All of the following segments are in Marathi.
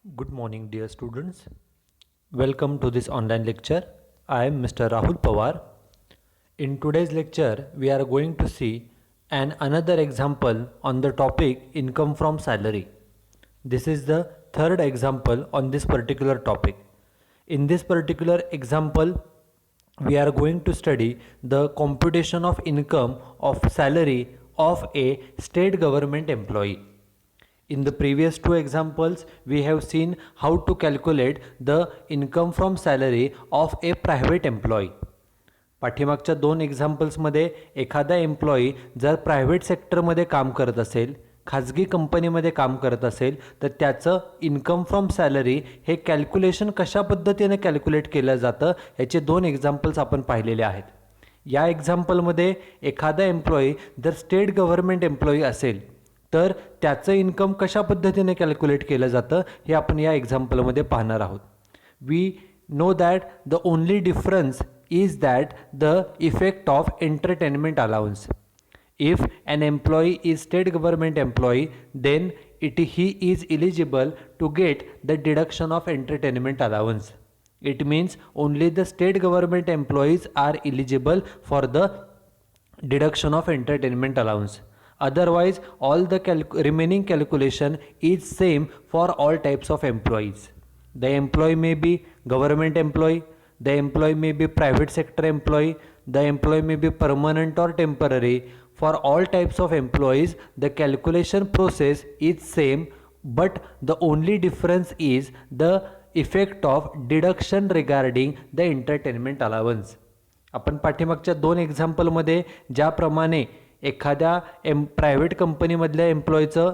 Good morning, dear students. Welcome to this online lecture. I am Mr. Rahul Pawar. In today's lecture, we are going to see another example on the topic income from salary. This is the third example on this particular topic. In this particular example, we are going to study the computation of income of salary of a state government employee. In the previous two examples, we have seen how to calculate the income from salary of a private employee. पाठीमागच्या दोन एक्झाम्पल्समध्ये एखादा एम्प्लॉई जर प्रायव्हेट सेक्टरमध्ये काम करत असेल, खाजगी कंपनीमध्ये काम करत असेल, तर त्याचं इन्कम फ्रॉम सॅलरी हे कॅल्क्युलेशन कशा पद्धतीने कॅल्क्युलेट केलं जातं याचे दोन एक्झाम्पल्स आपण पाहिलेले आहेत. या एक्झाम्पलमध्ये एखादा एम्प्लॉई जर स्टेट गव्हर्नमेंट एम्प्लॉई असेल तर त्याचं इन्कम कशा पद्धतीने कॅल्क्युलेट केलं जातं हे आपण या एक्झाम्पलमध्ये पाहणार आहोत. We know that the only difference is that the effect of entertainment allowance. If an employee is state government employee, then he is eligible to get the deduction of entertainment allowance. It means only the state government employees are eligible for the deduction of entertainment allowance. Otherwise, all the remaining calculation is same for all types of employees. The employee may be government employee, the employee may be private sector employee, the employee may be permanent or temporary. For all types of employees, the calculation process is same, but the only difference is the effect of deduction regarding the entertainment allowance. आपण पाठीमागच्या दोन एक्झाम्पलमध्ये ज्याप्रमाणे एखाद्या प्रायव्हेट कंपनीमधल्या एम्प्लॉईचं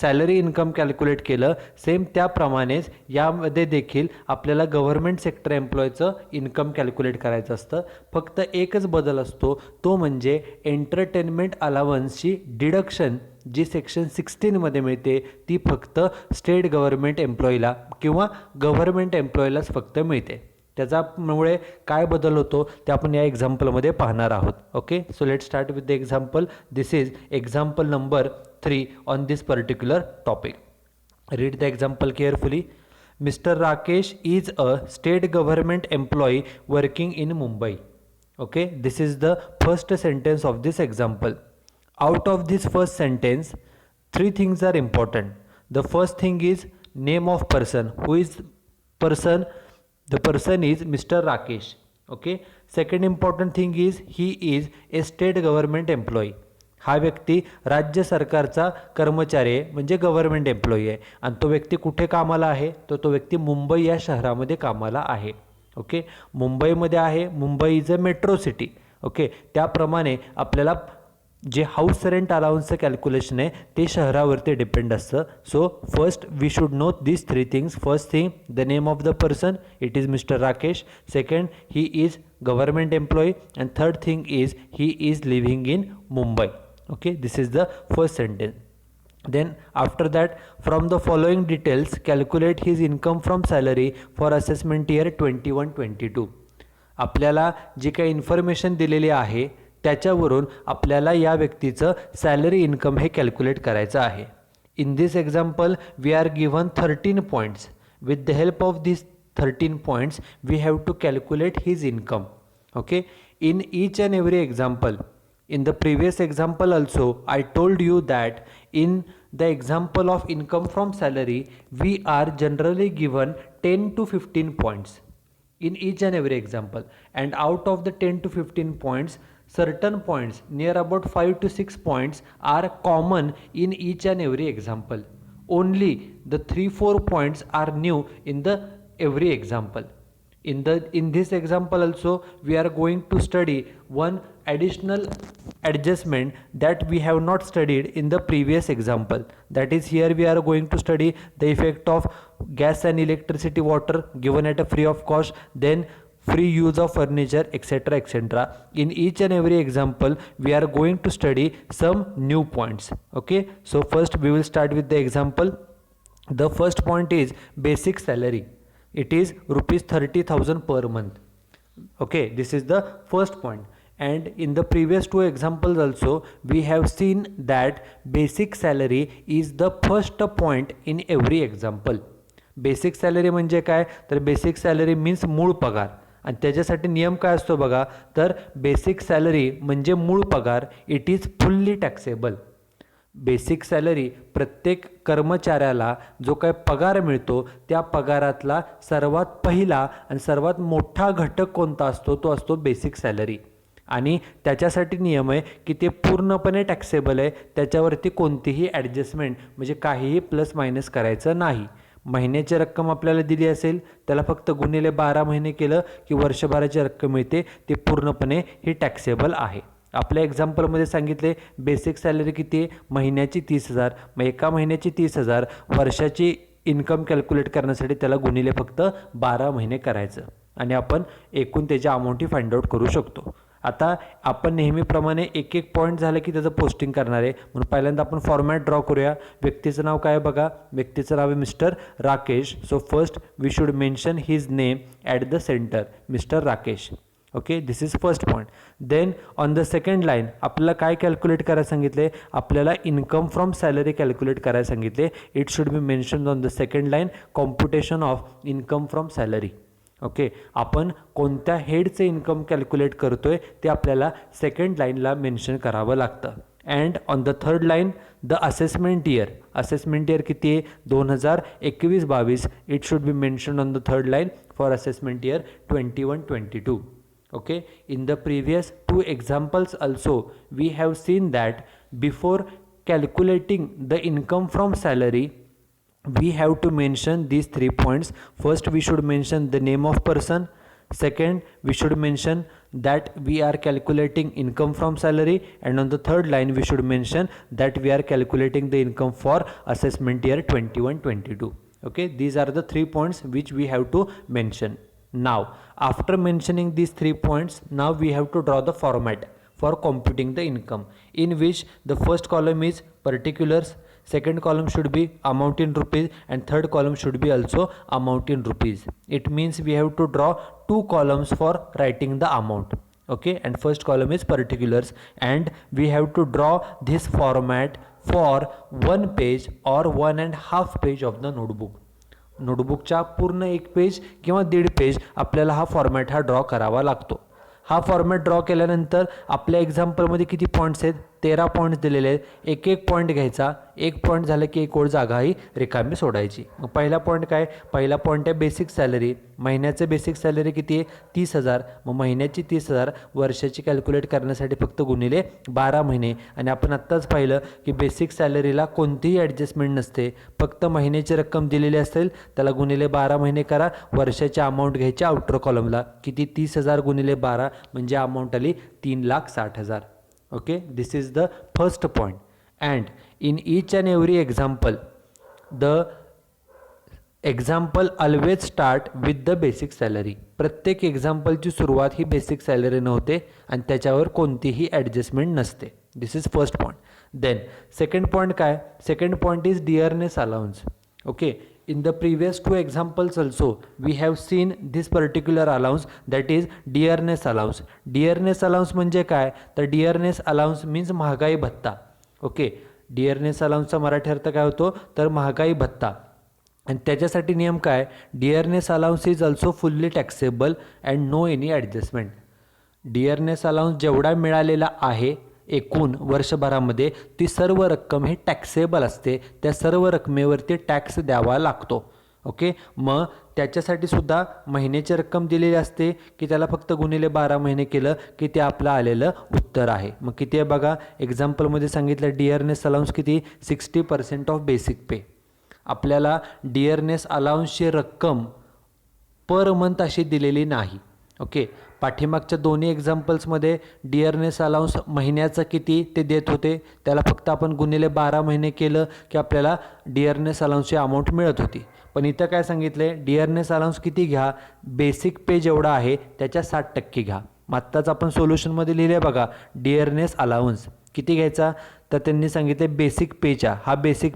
सॅलरी इन्कम कॅल्क्युलेट केलं, सेम त्याप्रमाणेच यामध्ये देखील आपल्याला गव्हर्नमेंट सेक्टर एम्प्लॉयचं इन्कम कॅल्क्युलेट करायचं असतं. फक्त एकच बदल असतो, तो म्हणजे एंटरटेनमेंट अलावन्सची डिडक्शन जी सेक्शन 16मध्ये मिळते ती फक्त स्टेट गव्हर्नमेंट एम्प्लॉईला किंवा गव्हर्नमेंट एम्प्लॉईलाच फक्त मिळते. त्याच्यामुळे काय बदल होतो ते आपण या एक्झाम्पलमध्ये पाहणार आहोत. Okay, so let start with the example. This is example number 3 on this particular topic. Read the example carefully. Mr. Rakesh is a state government employee working in Mumbai. Okay, this is the first sentence of this example. Out of this first sentence, three things are important. The first thing is name of person. Who is person? The person is Mr. Rakesh. Okay. Second important thing is he is a state government employee. हा व्यक्ती राज्य सरकारचा कर्मचारी आहे, म्हणजे गव्हर्नमेंट एम्प्लॉई आहे. आणि तो व्यक्ती कुठे कामाला आहे, तर तो व्यक्ती मुंबई या शहरामध्ये कामाला आहे. ओके, मुंबईमध्ये आहे. Mumbai is a metro city. Okay, त्याप्रमाणे आपल्याला जे हाऊस रेंट अलाउन्सचं कॅल्क्युलेशन आहे ते शहरावरती डिपेंड असतं. So first we should know this three things. First thing the name of the person, it is mister Rakesh. Second, he is government employee. And third thing is he is living in Mumbai. Okay, this is the first sentence. Then after that, from the following details, calculate his income from salary for assessment year 21-22. आपल्याला जी काही इन्फॉर्मेशन दिलेली आहे त्याच्यावरून आपल्याला या व्यक्तीचं सॅलरी इन्कम हे कॅल्क्युलेट करायचं आहे. In this example we are given 13 points. With the help of this 13 points we have to calculate his income. Okay, in each and every example. In the previous example also, I told you that in the example of income from salary, we are generally given 10 to 15 points in each and every example. And out of the 10 to 15 points, certain points, near about 5 to 6 points are common in each and every example. Only the 3-4 points are new in the every example. In this example also, we are going to study one additional adjustment that we have not studied in the previous example. That is, here we are going to study the effect of gas and electricity, water given at a free of cost, then free use of furniture, etc., etc. In each and every example we are going to study some new points. Okay, so first we will start with the example. The first point is basic salary. It is rupees 30,000 per month. Okay, this is the first point. And in the previous two examples also, we have seen that basic salary is the first point in every example. Basic salary म्हणजे काय, तर बेसिक सॅलरी मीन्स मूळ पगार, आणि त्याच्यासाठी नियम काय असतो बघा, तर बेसिक सॅलरी म्हणजे मूळ पगार, it is fully taxable. Basic salary प्रत्येक कर्मचाऱ्याला जो काय पगार मिळतो त्या पगारातला सर्वात पहिला आणि सर्वात मोठा घटक कोणता असतो, तो असतो बेसिक सॅलरी. आणि त्याच्यासाठी नियम आहे की ते पूर्णपणे टॅक्सेबल आहे, त्याच्यावरती कोणतीही ॲडजस्टमेंट म्हणजे काहीही प्लस मायनस करायचं नाही. महिन्याची रक्कम आपल्याला दिली असेल, त्याला फक्त गुणिले 12 महिने केलं की वर्षभराची रक्कम मिळते, ते पूर्णपणे ही टॅक्सेबल आहे. आपल्या एक्झाम्पलमध्ये सांगितले बेसिक सॅलरी किती आहे, महिन्याची 30,000. मग एका महिन्याची 30,000, वर्षाची इन्कम कॅल्क्युलेट करण्यासाठी त्याला गुणिले फक्त 12 महिने करायचं आणि आपण एकूण त्याची अमाऊंट ही फाइंड आउट करू शकतो. आता आपण नेहमीप्रमाणे एक एक पॉईंट झालं की त्याचं पोस्टिंग करणार आहे, म्हणून पहिल्यांदा आपण फॉर्मॅट ड्रॉ करूया. व्यक्तीचं नाव काय बघा, व्यक्तीचं नाव आहे mister Rakesh. So first we should mention his name at the centre, mister Rakesh. Okay, this is first point. Then on the second line आपल्याला काय कॅल्क्युलेट करायला सांगितले, आपल्याला इन्कम फ्रॉम सॅलरी कॅल्क्युलेट करायला सांगितले. It should be mention on the second line computation of income from salary. Okay, आपण कोणत्या हेडचे इन्कम कॅल्क्युलेट करतोय ते आपल्याला सेकंड लाईनला मेन्शन करावं लागतं. And on the third line the assessment year, assessment year किती आहे, 2021-22. It should be mention on the third line for assessment year 21-22. Okay, in the previous two examples also we have seen that before calculating the income from salary we have to mention these 3 points. First we should mention the name of person, second we should mention that we are calculating income from salary, and on the third line we should mention that we are calculating the income for assessment year 21-22. Okay, these are the 3 points which we have to mention. Now after mentioning these 3 points, now we have to draw the format for computing the income, in which the first column is particulars, second column should be amount in rupees, and third column should be also amount in rupees. It means we have to draw 2 columns for writing the amount. Okay, and first column is particulars, and we have to draw this format for 1 page or 1.5 page of the notebook. नोटबुकच्या पूर्ण 1 पेज किंवा 1.5 पेज आपल्याला हा फॉर्मॅट हा ड्रॉ करावा लागतो. हा फॉर्मॅट ड्रॉ केल्यानंतर आपल्या एक्झाम्पलमध्ये किती पॉईंट्स आहेत, 13 पॉईंट्स दिलेले आहेत. एक एक पॉईंट घ्यायचा, एक पॉईंट झालं की एक ओळ जागा ही रिकामी सोडायची. मग पहिला पॉईंट काय, पहिला पॉईंट आहे बेसिक सॅलरी. महिन्याचं बेसिक सॅलरी किती आहे, 30,000. मग महिन्याची 30,000, वर्षाची कॅल्क्युलेट करण्यासाठी फक्त गुणिले 12 महिने. आणि आपण आत्ताच पाहिलं की बेसिक सॅलरीला कोणतीही ॲडजस्टमेंट नसते, फक्त महिन्याची रक्कम दिलेली असेल त्याला गुणिले 12 महिने करा. वर्षाची अमाऊंट घ्यायची आउटर कॉलमला, किती 30,000 गुणिले 12 म्हणजे अमाऊंट आली 3,60,000. Okay, this is the first point. And in each and every example the example always start with the basic salary. प्रत्येक एक्झाम्पलची सुरुवात ही बेसिक सॅलरीनं होते आणि त्याच्यावर कोणतीही ॲडजस्टमेंट नसते. This is first point. Then second point काय, second point is dearness allowance. Okay, in the previous 2 examples also we have seen this particular allowance, that is dearness allowance. dearness allowance म्हणजे काय, तर dearness allowance means महागाई भत्ता. ओके, dearness allowance चा मराठी अर्थ काय होतो, तर महागाई भत्ता. आणि त्याच्यासाठी नियम काय, dearness allowance is also fully taxable and no any adjustment. dearness allowance जेवढा मिळालेला आहे एकूण वर्षभरामध्ये ती सर्व रक्कम ही टॅक्सेबल असते, त्या सर्व रकमेवरती टॅक्स द्यावा लागतो. ओके, मग त्याच्यासाठी सुद्धा महिन्याची रक्कम दिलेली असते की त्याला फक्त गुणिले 12 महिने केलं की ते आपलं आलेलं उत्तर आहे. मग किती आहे बघा, एक्झाम्पलमध्ये सांगितलं डिअरनेस अलाउन्स किती, 60% ऑफ बेसिक पे. आपल्याला डिअरनेस अलाउन्सची रक्कम पर मंथ अशी दिलेली नाही. ओके, पाठीमागच्या दोन्ही एक्झाम्पल्समध्ये डिअरनेस अलाउन्स महिन्याचं किती ते देत होते, त्याला फक्त आपण गुणिले 12 महिने केलं की आपल्याला डिअरनेस अलाउन्सची अमाऊंट मिळत होती. पण इथं काय सांगितलं आहे, डिअरनेस अलाउन्स किती घ्या, बेसिक पे जेवढा आहे त्याच्या 60% घ्या. मग आत्ताच आपण सोल्युशनमध्ये लिहिले बघा, डिअरनेस अलाउन्स किती घ्यायचा, तर त्यांनी सांगितले बेसिक पेच्या, हा बेसिक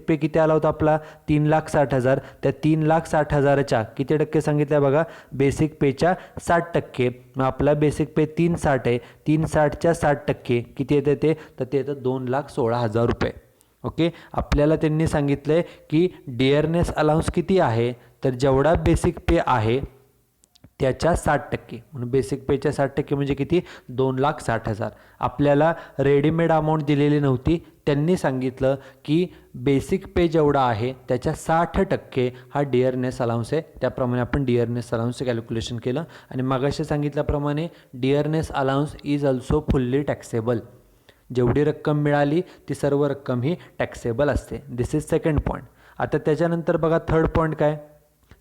पे किती आला होता आपला 3,60,000. त्या 3,60,000च्या किती टक्के सांगितलं बघा, बेसिक पेच्या 60%. मग आपला बेसिक पे 360 आहे, 360च्या 60% किती येते ते, तर ते येतं 2,16,000 रुपये. ओके, आपल्याला त्यांनी सांगितलं आहे की डिअरनेस अलाउन्स किती आहे, तर जेवढा बेसिक पे आहे त्याच्या 60%, म्हणून बेसिक पेच्या 60% म्हणजे किती, 2,60,000. आपल्याला रेडीमेड अमाऊंट दिलेली नव्हती, त्यांनी सांगितलं की बेसिक पे जेवढा आहे त्याच्या 60% हा डिअरनेस अलाउन्स आहे. त्याप्रमाणे आपण डिअरनेस अलाउन्सचं कॅल्क्युलेशन केलं. आणि मागाशी सांगितल्याप्रमाणे dearness allowance is also fully taxable. जेवढी रक्कम मिळाली ती सर्व रक्कम ही टॅक्सेबल असते. This is second point. आता त्याच्यानंतर बघा थर्ड पॉईंट काय.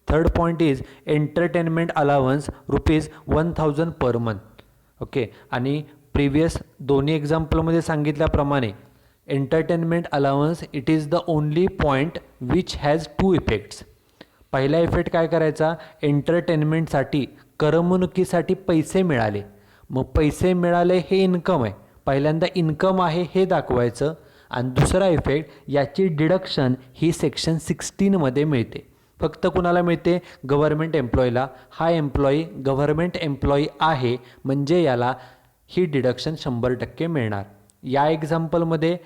Third point is entertainment allowance ₹1,000 per month. Okay, आणि प्रिव्हियस दोन्ही एक्झाम्पलमध्ये सांगितल्याप्रमाणे entertainment allowance it is the only point which has two effects. पहिला इफेक्ट काय करायचा, एंटरटेनमेंटसाठी करमणुकीसाठी पैसे मिळाले, मग पैसे मिळाले हे इन्कम आहे, पहिल्यांदा इन्कम आहे हे दाखवायचं. आणि दुसरा इफेक्ट, याची डिडक्शन ही सेक्शन 16 मिळते. फक्त कुणाला मिळते, गव्हर्नमेंट एम्प्लॉईला. हा एम्प्लॉई गव्हर्नमेंट एम्प्लॉई आहे म्हणजे याला ही डिडक्शन 100% मिळणार. या एक्झाम्पलमध्ये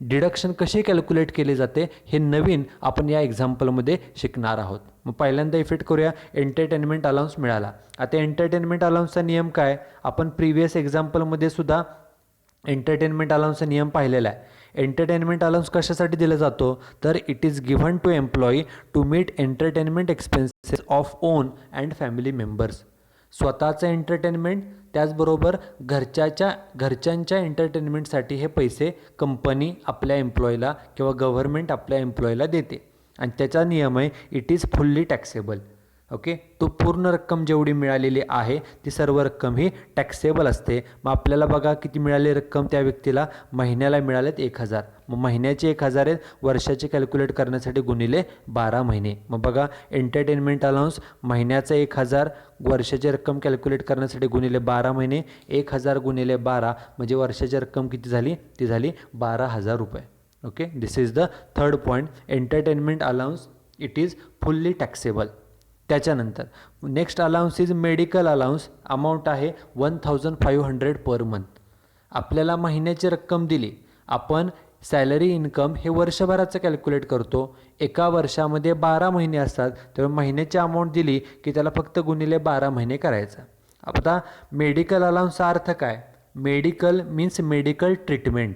डिडक्शन कशी कॅल्क्युलेट केली जाते हे नवीन आपण या एक्झाम्पलमध्ये शिकणार आहोत. मग पहिल्यांदा इफेक्ट करूया. एंटरटेनमेंट अलाउन्स मिळाला. आता एंटरटेनमेंट अलाउन्सचा नियम काय, आपण प्रिव्हियस एक्झाम्पलमध्ये सुद्धा एंटरटेनमेंट अलाउन्सचा नियम पाहिलेला आहे. एंटरटेनमेंट अलाउन्स कशासाठी दिला जातो, तर it is given to employee to meet entertainment expenses of own and family members. स्वतःचं एंटरटेनमेंट त्याचबरोबर घरच्यांच्या एंटरटेनमेंटसाठी हे पैसे कंपनी आपल्या एम्प्लॉईला किंवा गव्हर्नमेंट आपल्या एम्प्लॉईला देते. आणि त्याचा नियम आहे it is fully taxable. Okay, तो पूर्ण रक्कम जेवढी मिळालेली आहे ती सर्व रक्कम ही टॅक्सेबल असते. मग आपल्याला बघा किती मिळाली रक्कम त्या व्यक्तीला, महिन्याला मिळालेत 1,000. मग महिन्याचे 1,000 आहेत, वर्षाचे कॅल्क्युलेट करण्यासाठी गुणिले 12 महिने. मग बघा एंटरटेनमेंट अलाउन्स महिन्याचं 1,000, वर्षाची रक्कम कॅल्क्युलेट करण्यासाठी गुणिले 12 महिने, 1,000 गुणिले 12 म्हणजे वर्षाची रक्कम किती झाली, ती झाली 12,000 रुपये. Okay, this is the third point. Entertainment allowance it is fully taxable. त्याच्यानंतर next allowance is medical allowance. Amount आहे 1,500 पर मंथ. आपल्याला महिन्याची रक्कम दिली, आपण सॅलरी इन्कम हे वर्षभराचं कॅल्क्युलेट करतो. एका वर्षामध्ये 12 महिने असतात, तेव्हा महिन्याची अमाऊंट दिली की त्याला फक्त गुणिले 12 महिने करायचा. आता मेडिकल अलाउन्सचा अर्थ काय, मेडिकल मीन्स मेडिकल ट्रीटमेंट.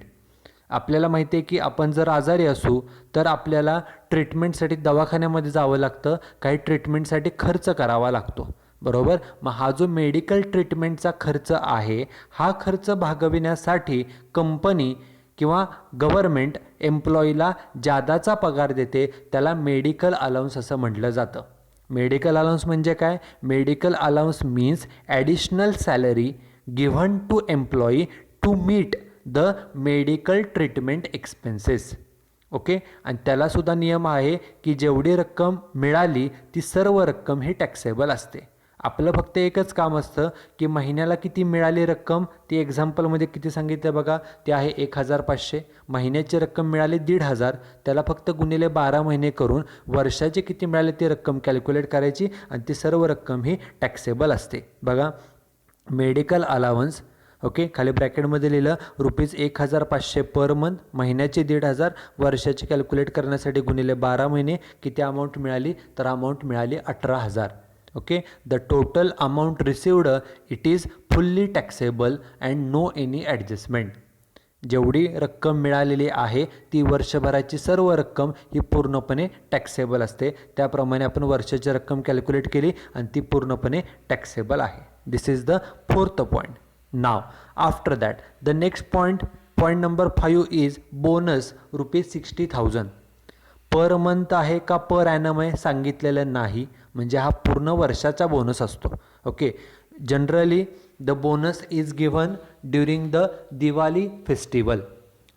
आपल्याला माहिती आहे की आपण जर आजारी असू तर आपल्याला ट्रीटमेंटसाठी दवाखान्यामध्ये जावं लागतं, काही ट्रीटमेंटसाठी खर्च करावा लागतो, बरोबर. मग हा जो मेडिकल ट्रीटमेंटचा खर्च आहे हा खर्च भागविण्यासाठी कंपनी किंवा गव्हर्नमेंट एम्प्लॉईला जादाचा पगार देते, त्याला मेडिकल अलाउन्स असं म्हटलं जातं. मेडिकल अलाउन्स म्हणजे काय, medical allowance means additional salary given to employee to meet the medical treatment expenses. Okay, आणि त्यालासुद्धा नियम आहे की जेवढी रक्कम मिळाली ती सर्व रक्कम ही टॅक्सेबल असते. आपलं फक्त एकच काम असतं की महिन्याला किती मिळाली रक्कम, ती एक्झाम्पलमध्ये किती सांगितलं बघा, ते आहे 1,500. महिन्याची रक्कम मिळाली 1,500, त्याला फक्त गुणिले 12 महिने करून वर्षाची किती मिळाली ती रक्कम कॅल्क्युलेट करायची आणि ती सर्व रक्कम ही टॅक्सेबल असते. बघा मेडिकल अलावन्स, ओके, खाली ब्रॅकेटमध्ये लिहिलं ₹1,500 पर मंथ, महिन्याचे 1,500, वर्षाची कॅल्क्युलेट करण्यासाठी गुणिले 12 महिने, किती अमाऊंट मिळाली, तर अमाऊंट मिळाली 18,000. Okay, the total amount received it is fully taxable and no any adjustment. जेवढी रक्कम मिळालेली आहे ती वर्षभराची सर्व रक्कम ही पूर्णपणे टॅक्सेबल असते. त्याप्रमाणे आपण वर्षाची रक्कम कॅल्क्युलेट केली आणि ती पूर्णपणे टॅक्सेबल आहे. This is the fourth point. Now, after that, the next point number 5 is bonus ₹60,000. Per month आहे का पर ॲनम आहे सांगितलेलं नाही, म्हणजे हा पूर्ण वर्षाचा बोनस असतो. Okay, generally the bonus is given during the Diwali festival.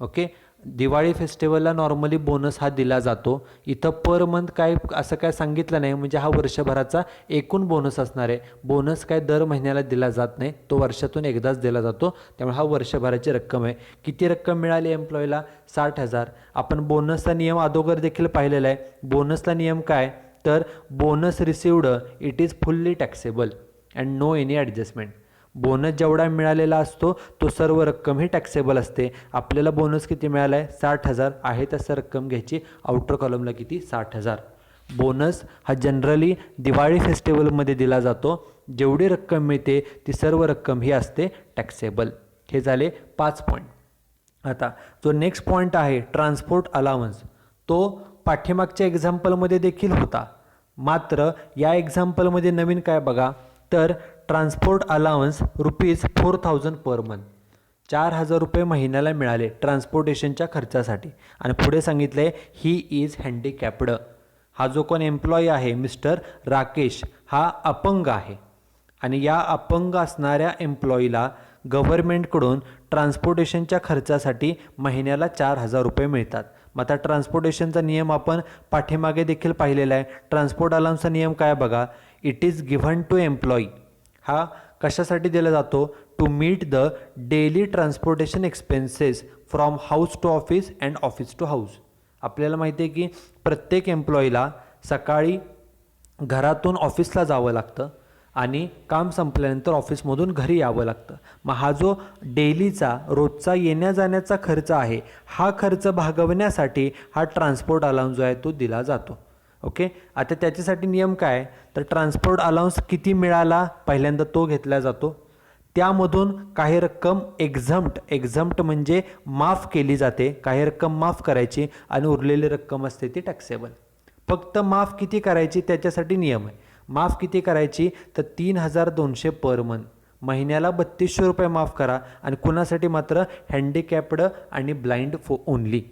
Okay, Diwali फेस्टिवलला नॉर्मली बोनस हा दिला जातो. इथं पर मंथ काय असं काय सांगितलं नाही, म्हणजे हा वर्षभराचा एकूण बोनस असणार आहे. बोनस काय दर महिन्याला दिला जात नाही, तो वर्षातून एकदाच दिला जातो. त्यामुळे हा वर्षभराची रक्कम आहे. किती रक्कम मिळाली एम्प्लॉईला, 60,000. आपण बोनसचा नियम अगोदर देखील पाहिलेला आहे. बोनसचा नियम काय, तर bonus received it is fully taxable and no any adjustment. Bonus जेवढा मिळालेला असतो तो सर्व रक्कम ही टॅक्सेबल असते. आपल्याला बोनस किती मिळाला आहे? 60,000 आहे तसं रक्कम घ्यायची. आउटर कॉलमला किती? 60,000. बोनस हा जनरली दिवाळी फेस्टिवलमध्ये दिला जातो. जेवढी रक्कम मिळते ती सर्व रक्कम ही असते टॅक्सेबल. हे झाले 5 पॉईंट. आता जो नेक्स्ट पॉईंट आहे ट्रान्सपोर्ट अलाउन्स, तो पाठीमागच्या एक्झाम्पलमध्ये देखील होता. मात्र या एक्झाम्पलमध्ये नवीन काय बघा, तर ट्रान्सपोर्ट अलाउन्स ₹4,000 पर मंथ, 4,000 रुपये महिन्याला मिळाले ट्रान्सपोर्टेशनच्या खर्चासाठी. आणि पुढे सांगितलं आहे ही इज हँडिकॅप्ड. हा जो कोण एम्प्लॉई आहे मिस्टर राकेश, हा अपंग आहे. आणि या अपंग असणाऱ्या एम्प्लॉईला गव्हर्नमेंटकडून ट्रान्सपोर्टेशनच्या खर्चासाठी महिन्याला 4,000 रुपये मिळतात. मग आता ट्रान्सपोर्टेशनचा नियम आपण पाठीमागे देखील पाहिलेला आहे. ट्रान्सपोर्ट अलाउन्सचा नियम काय बघा, it is given to employee. हा कशासाठी दिला जातो? To meet the daily transportation expenses from house to office and office to house. आपल्याला माहिती आहे की प्रत्येक एम्प्लॉईला सकाळी घरातून ऑफिसला जावं लागतं आणि काम संपल्यानंतर ऑफिसमधून घरी यावं लागतं. मग हा जो डेलीचा रोजचा येण्या जाण्याचा खर्च आहे, हा खर्च भागवण्यासाठी हा ट्रान्सपोर्ट अलाउन्स जो आहे तो दिला जातो. ओके, आता त्याच्यासाठी नियम काय, तर ट्रान्सपोर्ट अलाउन्स किती मिळाला पहिल्यांदा तो घेतला जातो. त्यामधून काही रक्कम एक्झम्प्ट म्हणजे माफ केली जाते. काही रक्कम माफ करायची आणि उरलेली रक्कम असते ती टॅक्सेबल. फक्त माफ किती करायची त्याच्यासाठी नियम आहे. माफ किती करायची, तर 3,200 पर मंथ, महिन्याला 3,200 रुपये माफ करा. आणि कुणासाठी मात्र? हँडिकॅप्ड आणि ब्लाइंड ओनली.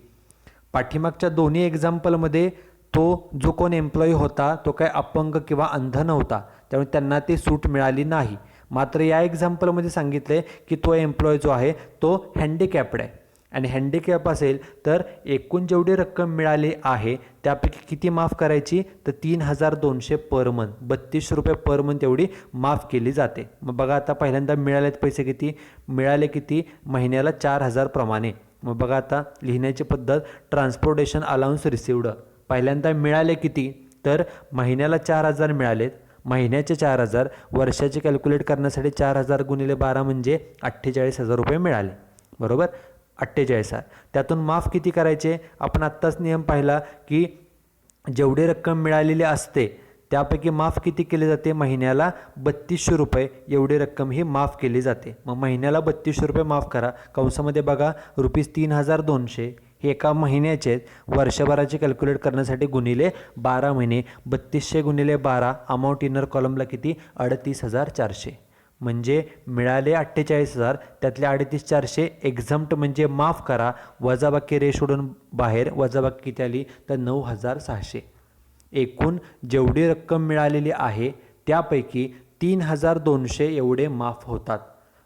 पाठीमागच्या दोन्ही एक्झाम्पलमध्ये तो जो कोण एम्प्लॉई होता तो काय अपंग किंवा अंध नव्हता, त्यामुळे त्यांना ती सूट मिळाली नाही. मात्र या एक्झाम्पलमध्ये सांगितलं आहे की तो एम्प्लॉई जो आहे तो हँडिकॅप्ड आहे. आणि हँडिकॅप असेल तर एकूण जेवढी रक्कम मिळाली आहे त्यापैकी किती माफ करायची, तर 3,200 पर मंथ, 3,200 रुपये पर मंथ एवढी माफ केली जाते. मग बघा आता पहिल्यांदा मिळालेत पैसे किती मिळाले, किती महिन्याला 4,000 प्रमाणे. मग बघा आता लिहिण्याची पद्धत, ट्रान्सपोर्टेशन अलाउन्स रिसिव्ड पहिल्यांदा मिळाले किती, तर महिन्याला 4,000 मिळालेत. महिन्याचे 4,000 वर्षाचे कॅल्क्युलेट करण्यासाठी 4,000 गुणिले 12 म्हणजे 48,000 रुपये मिळाले. बरोबर, 48,000. त्यातून माफ किती करायचे, आपण आत्ताच नियम पाहिला की जेवढी रक्कम मिळालेली असते त्यापैकी माफ किती केली जाते, महिन्याला 3,200 रुपये एवढी रक्कम ही माफ केली जाते. मग महिन्याला 3,200 रुपये माफ करा, कंसामध्ये बघा ₹3,200 हे एका महिन्याचे आहेत. वर्षभराचे कॅल्क्युलेट करण्यासाठी गुणिले 12 महिने, 3,200 गुणिले 12, अमाऊंट इनर कॉलमला किती 38,400. म्हणजे मिळाले 48,000, त्यातले 38,400 एक्झम्प्ट म्हणजे माफ करा, वजाबाकी रे सोडून बाहेर, वजाबाकी किती आली तर 9,600. एकूण जेवढी रक्कम मिळालेली आहे त्यापैकी 3,200 एवढे माफ होतात.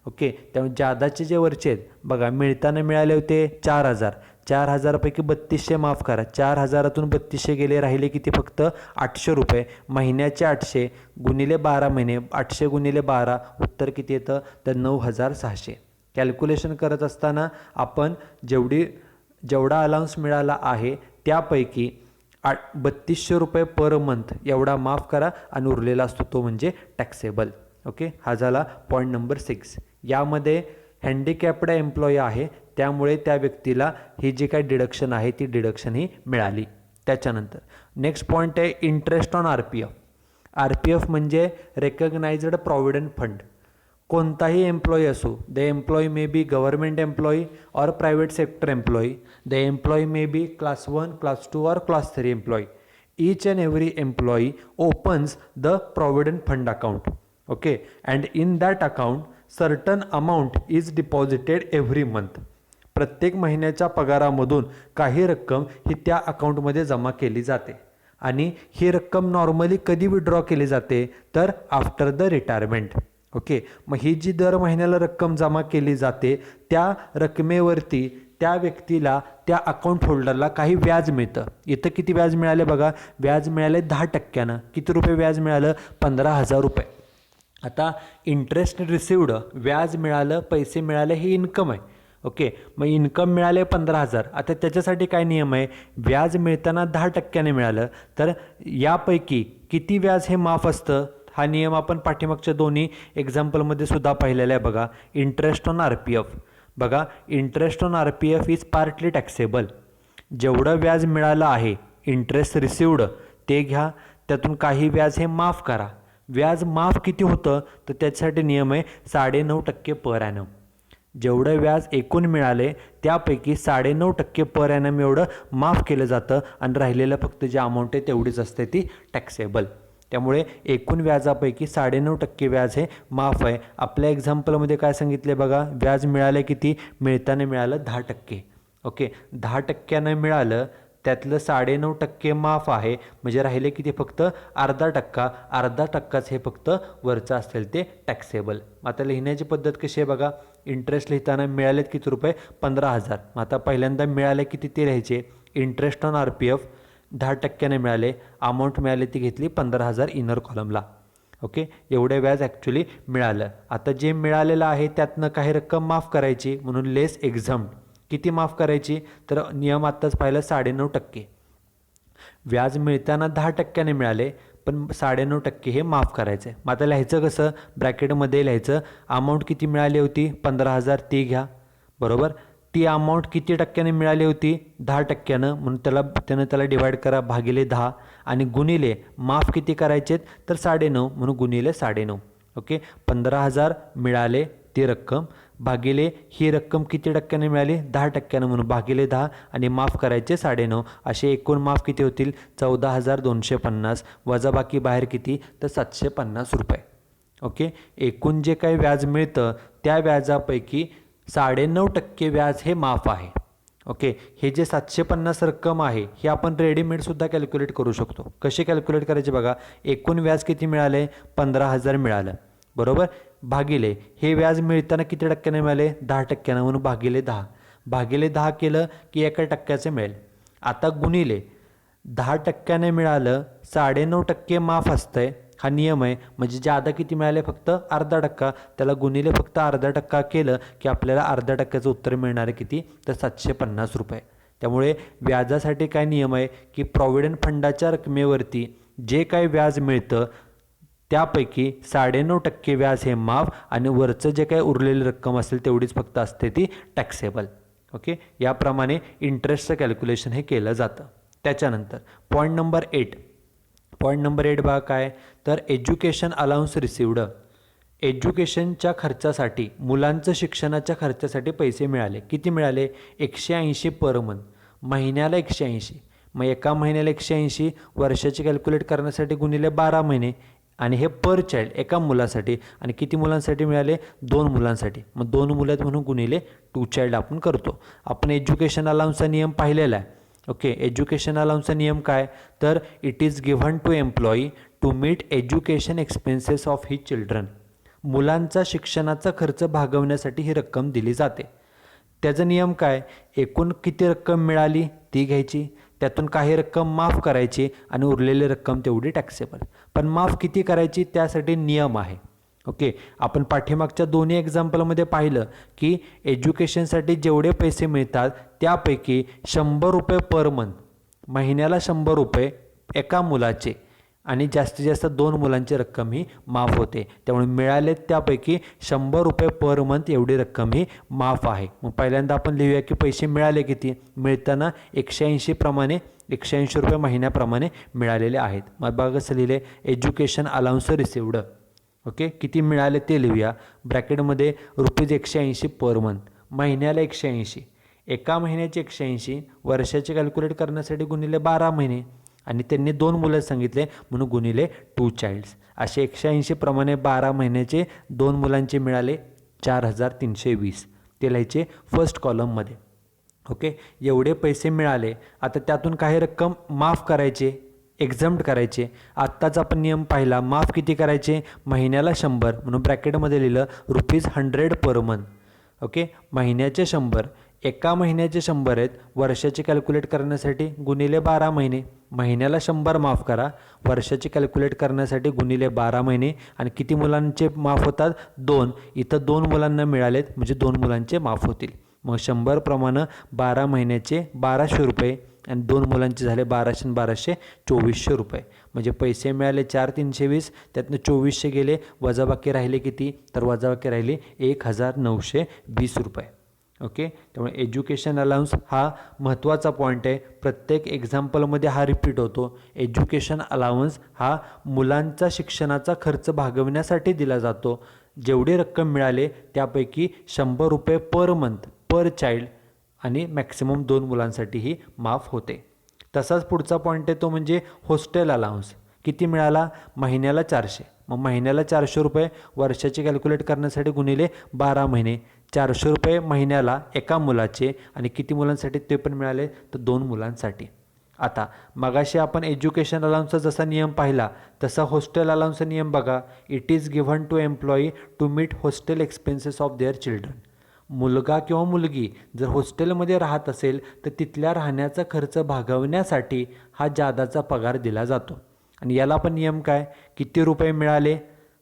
ओके, त्यामुळे जादाचे जे वरचे आहेत बघा, मिळताना मिळाले होते 4,000, 4,000पैकी 3,200 माफ करा, 4,000तून 3,200 गेले, राहिले किती फक्त 800 रुपये. महिन्याचे 800 गुणिले 12 महिने, 800 गुणिले 12, उत्तर किती येतं तर 9,600. कॅल्क्युलेशन करत असताना आपण जेवढा अलाउन्स मिळाला आहे त्यापैकी 3,200 रुपये पर मंथ एवढा माफ करा आणि उरलेला असतो तो म्हणजे टॅक्सेबल. ओके, हा झाला पॉईंट नंबर 6. यामध्ये हँडिकॅप्ड एम्प्लॉई आहे त्यामुळे त्या व्यक्तीला ही जी काही डिडक्शन आहे ती डिडक्शन ही मिळाली. त्याच्यानंतर नेक्स्ट पॉईंट आहे इंटरेस्ट ऑन RPF. RPF म्हणजे रेकग्नाइज्ड प्रॉव्हिडंट फंड. कोणताही एम्प्लॉई असो, the employee may be government employee और private sector employee, the employee may be class 1, class 2 और class 3 employee. Each and every employee opens the provident fund account. Okay, and in that account certain amount is deposited every month. प्रत्येक महिन्याच्या पगारामधून काही रक्कम ही त्या अकाउंटमध्ये जमा केली जाते. आणि ही रक्कम नॉर्मली कधी विड्रॉ केली जाते, तर आफ्टर द रिटायरमेंट. ओके, मग ही जी दर महिन्याला रक्कम जमा केली जाते त्या रकमेवरती त्या व्यक्तीला, त्या अकाउंट होल्डरला काही व्याज मिळतं. इथं किती व्याज मिळाले बघा, व्याज मिळाले 10%. किती रुपये व्याज मिळालं, 15,000 रुपये. आता इंटरेस्ट रिसिव्ड, व्याज मिळालं, पैसे मिळाले, हे इन्कम आहे. ओके, मग इन्कम मिळाले 15,000. आता त्याच्यासाठी काय नियम आहे, व्याज मिळताना 10% मिळालं तर यापैकी किती व्याज हे माफ असतं, हा नियम आपण पाठीमागच्या दोन्ही एक्झाम्पलमध्ये सुद्धा पाहिलेला आहे बघा. Interest on RPF. बघा, interest on RPF is partly taxable. जेवढं व्याज मिळालं आहे इंटरेस्ट रिसिव्ड ते घ्या, त्यातून काही व्याज हे माफ करा. व्याज माफ किती होतं तर त्याच्यासाठी नियम आहे 9.5% पर ॲनम. जेवढं व्याज एकूण मिळाले त्यापैकी 9.5% पर ॲनम एवढं माफ केलं जातं आणि राहिलेलं फक्त जे अमाऊंट आहे तेवढीच असते ती टॅक्सेबल. त्यामुळे एकूण व्याजापैकी 9.5% व्याज हे माफ आहे. आपल्या एक्झाम्पलमध्ये काय सांगितले बघा, व्याज मिळाले किती, मिळताना मिळालं 10%. ओके, 10% मिळालं, त्यातलं 9.5% माफ आहे, म्हणजे राहिले किती फक्त 0.5%. 0.5%च हे फक्त वरचं असेल ते टॅक्सेबल. आता लिहिण्याची पद्धत कशी आहे बघा, इंटरेस्ट लिहिताना मिळालेत किती रुपये, 15,000. आता पहिल्यांदा मिळाले किती ते लिहायचे, इंटरेस्ट ऑन RPF 10% मिळाले, अमाऊंट मिळाली ती घेतली 15,000 इनर कॉलमला. ओके, एवढे व्याज ॲक्च्युली मिळालं. आता जे मिळालेलं आहे त्यातनं काही रक्कम माफ करायची, म्हणून लेस एक्झम्प्ट. किती माफ करायची तर नियम आत्ताच पाहिलं 9.5%. व्याज मिळताना 10% मिळाले, पण 9.5% हे माफ करायचं आहे. मग आता लिहायचं कसं, ब्रॅकेटमध्ये लिहायचं अमाऊंट किती मिळाली होती 15,000 ती घ्या, बरोबर. ती अमाऊंट किती टक्क्याने मिळाली होती, 10%, म्हणून त्याला डिवाईड करा भागिले 10 आणि गुणिले माफ किती करायचेत तर 9.5, म्हणून गुणिले 9.5. ओके, 15,000 मिळाले ती रक्कम भागिले ही रक्कम किती टक्क्याने मिळाली, 10%, म्हणून भागिले 10 आणि माफ करायचे 9.5. असे एकूण माफ किती होतील 14,250 वजा बाकी बाहेर किती तर 750 रुपये. ओके, एकूण जे काही व्याज मिळतं त्या व्याजापैकी 9.5% व्याज हे माफ आहे. ओके, हे जे 750 रक्कम आहे हे आपण रेडीमेडसुद्धा कॅल्क्युलेट करू शकतो. कसे कॅल्क्युलेट करायचे बघा, एकूण व्याज किती मिळाले 15,000 मिळालं, बरोबर, भागिले हे व्याज मिळताना किती टक्क्याने मिळाले 10%, म्हणून भागिले 10. भागिले 10 केलं की 1% मिळेल. आता गुणिले 10% मिळालं, 9.5% माफ असतंय, हा नियम आहे. म्हणजे ज्यादा किती मिळाले फक्त 0.5%, त्याला गुणिले फक्त 0.5% केलं की आपल्याला 0.5%चं उत्तर मिळणार आहे किती तर 750 रुपये. त्यामुळे व्याजासाठी काय नियम आहे की प्रॉव्हिडंट फंडाच्या रकमेवरती जे काही व्याज मिळतं त्यापैकी 9.5% व्याज हे माफ आणि वरचं जे काही उरलेली रक्कम असेल तेवढीच फक्त असते ती टॅक्सेबल. ओके, याप्रमाणे इंटरेस्टचं कॅल्क्युलेशन हे केलं जातं. त्याच्यानंतर पॉईंट नंबर 8 बघा काय तर एज्युकेशन अलाउन्स रिसिव्ड. एज्युकेशनच्या खर्चासाठी, मुलांचं शिक्षणाच्या खर्चासाठी पैसे मिळाले. किती मिळाले 180 पर मंथ, महिन्याला 180. मग एका महिन्याला 180, वर्षाची कॅल्क्युलेट करण्यासाठी गुणिले 12 महिने आणि हे पर चाइल्ड एका मुलासाठी. आणि किती मुलांसाठी मिळाले 2 मुलांसाठी, मग 2 मुलं आहेत म्हणून गुणिले 2 चाइल्ड आपण करतो. आपण एज्युकेशन अलाउन्सचा नियम पाहिलेला आहे. ओके, एज्युकेशन अलाउन्सचा नियम काय तर it is given to employee to meet education expenses of his children. मुलांचा शिक्षणाचा खर्च भागवण्यासाठी ही रक्कम दिली जाते. त्याचा नियम काय, एकूण किती रक्कम मिळाली ती घ्यायची, त्यातून काही रक्कम माफ करायची आणि उरलेली रक्कम तेवढी टॅक्सेबल. पण माफ किती करायची त्यासाठी नियम आहे. ओके, आपण पाठीमागच्या दोन्ही एक्झाम्पलमध्ये पाहिलं की एज्युकेशनसाठी जेवढे पैसे मिळतात त्यापैकी 100 रुपये पर मंथ, महिन्याला 100 रुपये एका मुलाचे आणि जास्तीत जास्त 2 मुलांची रक्कम ही माफ होते. त्यामुळे मिळाले त्यापैकी 100 रुपये पर मंथ एवढी रक्कम ही माफ आहे. मग पहिल्यांदा आपण लिहूया की पैसे मिळाले किती, मिळताना 180 प्रमाणे 180 रुपये महिन्याप्रमाणे मिळालेले आहेत. मग बघा कसं लिहिले, एज्युकेशन अलाउन्स रिसिव्ड. ओके, किती मिळाले ते लिहूया, ब्रॅकेटमध्ये ₹180 पर मंथ, महिन्याला 180, एका महिन्याचे 180, वर्षाचे कॅल्क्युलेट करण्यासाठी गुणिले 12 महिने आणि त्यांनी 2 मुलं सांगितले म्हणून गुणिले 2 चाइल्ड्स. असे 180 प्रमाणे 12 महिन्याचे 2 मुलांचे मिळाले 4,320. ते लिहायचे फर्स्ट कॉलममध्ये. ओके, एवढे पैसे मिळाले. आता त्यातून काही रक्कम माफ करायचे, एक्झम्प्ट करायचे. आत्ताच आपण नियम पाहिला, माफ किती करायचे महिन्याला 100, म्हणून ब्रॅकेटमध्ये लिहिलं ₹100 पर मंथ. ओके, महिन्याचे 100, एका महिन्याचे 100 आहेत, वर्षाचे कॅल्क्युलेट करण्यासाठी गुणिले 12 महिने, महिन्याला 100 माफ करा, वर्षाचे कॅल्क्युलेट करण्यासाठी गुणिले 12 महिने आणि किती मुलांचे माफ होतात 2. इथं 2 मुलांना मिळालेत म्हणजे 2 मुलांचे माफ होतील. मग 100 प्रमाणे 12 महिन्याचे 1200 रुपये आणि 2 मुलांचे झाले 1200 आणि 1200 2400 रुपये. म्हणजे पैसे मिळाले 4320, त्यातनं 2400 गेले, वजाबाकी राहिले किती, तर वजाबाकी राहिली 1920 रुपये. ओके, त्यामुळे एज्युकेशन अलाउन्स हा महत्त्वाचा पॉईंट आहे. प्रत्येक एक्झाम्पलमध्ये हा रिपीट होतो. एज्युकेशन अलाउन्स हा मुलांचा शिक्षणाचा खर्च भागवण्यासाठी दिला जातो. जेवढी रक्कम मिळाले त्यापैकी 100 रुपये पर मंथ पर चाइल्ड आणि मॅक्सिमम 2 मुलांसाठीही माफ होते. तसाच पुढचा पॉईंट आहे तो म्हणजे हॉस्टेल अलाउन्स. किती मिळाला, महिन्याला 400. मग महिन्याला 400 रुपये वर्षाचे कॅल्क्युलेट करण्यासाठी गुणिले 12 महिने, 400 रुपये महिन्याला एका मुलाचे. आणि किती मुलांसाठी ते पण मिळाले, तर 2 मुलांसाठी. आता मगाशी आपण एज्युकेशन अलाउन्सचा जसा नियम पाहिला तसा हॉस्टेल अलाउन्सचा नियम बघा. It is given to employee to meet hostel expenses of their children. मुलगा किंवा मुलगी जर हॉस्टेलमध्ये राहत असेल तर तिथल्या राहण्याचा खर्च भागवण्यासाठी हा जादाचा पगार दिला जातो. आणि याला पण नियम काय, किती रुपये मिळाले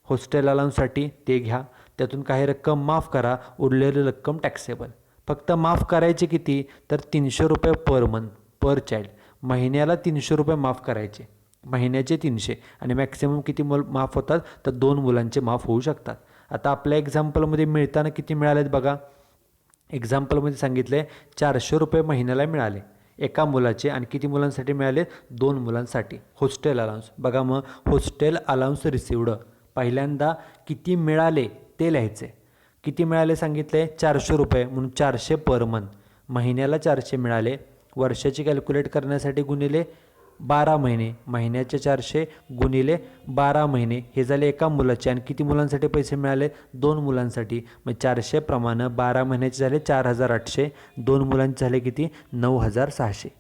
हॉस्टेल अलाउन्ससाठी ते घ्या, त्यातून काही रक्कम माफ करा, उरलेली रक्कम टॅक्सेबल. फक्त माफ करायचे किती, तर 300 रुपये पर मंथ पर चाइल्ड. महिन्याला 300 रुपये माफ करायचे, महिन्याचे 300. आणि मॅक्सिमम किती माफ होतात, तर 2 मुलांचे माफ होऊ शकतात. आता आपल्या एक्झाम्पलमध्ये मिळताना किती मिळालेत बघा. एक्झाम्पलमध्ये सांगितलं आहे 400 रुपये महिन्याला मिळाले एका मुलाचे. आणि किती मुलांसाठी मिळाले, 2 मुलांसाठी. हॉस्टेल अलाउन्स बघा. मग हॉस्टेल अलाउन्स रिसिव्ड पहिल्यांदा किती मिळाले ते लिहायचे. किती मिळाले सांगितले, 400 रुपये, म्हणून 400 पर मंथ. महिन्याला 400 मिळाले, वर्षाची कॅल्क्युलेट करण्यासाठी गुणिले 12 महिने, महिन्याचे 400 गुणिले 12 महिने, हे झाले एका मुलाचे. आणि किती मुलांसाठी पैसे मिळाले, 2 मुलांसाठी. मग 400 प्रमाणे 12 महिन्याचे झाले 4800, 2 मुलांचे झाले किती, 9600.